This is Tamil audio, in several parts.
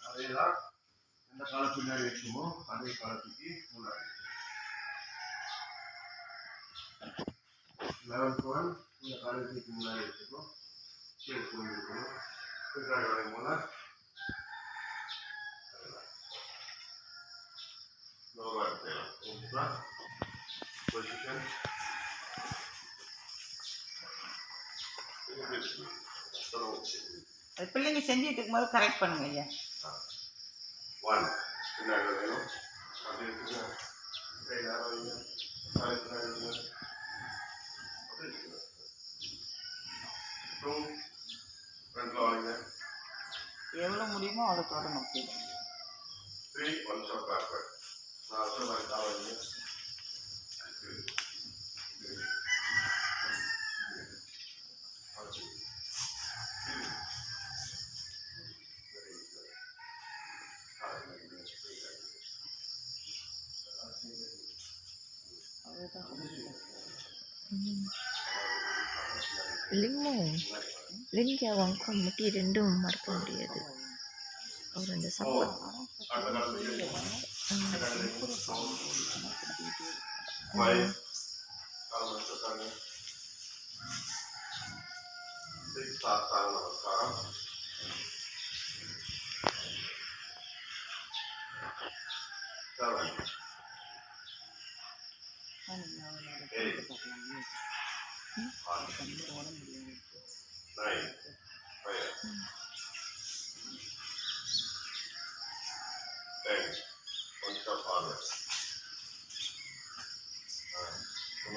அதே தான் எந்த காலை பின்னாடி வச்சுமோ அதே காலத்துக்கு முன்னாடி 11th one இந்த காலத்துக்கு முன்னாடி வச்சுக்கணும் ஷேப் பண்ணிருக்கணும் பின்னாடி வரையும் போல position பிள்ளைங்க செஞ்சுட்டு இருக்கும்போது கரெக்ட் பண்ணுங்க ஐயா. 1 பின்னாடி வரையும் அப்படியே எவ்வளோ முடியுமோ அவ்வளோ தொடணும். 3 1 shot backward. நான் சொல்ல காலையில லிங்கா வாங்க முட்டி ரெண்டும் மறக்க முடியாது. அவர் அந்த சப்போர்ட்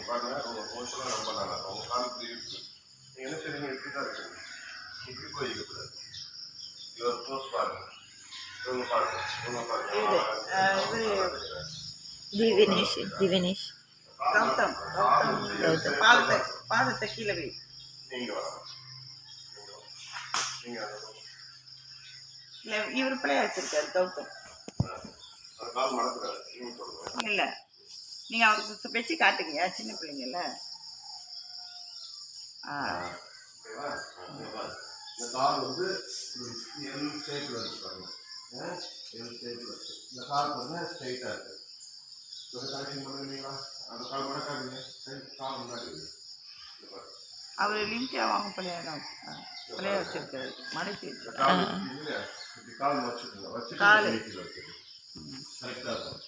ரொம்ப நல்லா உங்க கால் இப்படி இருக்கு. நீங்க என்ன செய்றீங்க? இப்படிதான் இருக்கு. இப்படி போய்க்கூடாது. இவர் போஸ்ட் பாருங்க. இவங்க பாருங்க. இவங்க பாருங்க. திவினேஷ் கௌதம் பாதத்தை கீழே வை. நீங்க இல்லை இவர் பிள்ளையா வச்சிருக்காரு கௌதம். கால் மடக்கிறாரு. இல்லை நீங்கள் அவருக்கு வச்சு காட்டுங்கய்யா, சின்ன பிள்ளைங்கல்ல. இந்த கால் வந்து எல் ஷேப்பில் வச்சுருக்காங்க. எல் ஷேப்பில் வச்சு இந்த கால் வந்து ஸ்ட்ரைட்டாக இருக்குது. ஒரு கரெக்ஷன் பண்ணுவீங்களா? அந்த கால் மடக்காதீங்க. கால் முன்னாடி அவர் லிங்கியா வாங்க பிள்ளையா வச்சிருக்காரு. மடக்கி வச்சு கால் வச்சுக்கோங்க. வச்சு கால் கரெக்டாக இருக்கும்.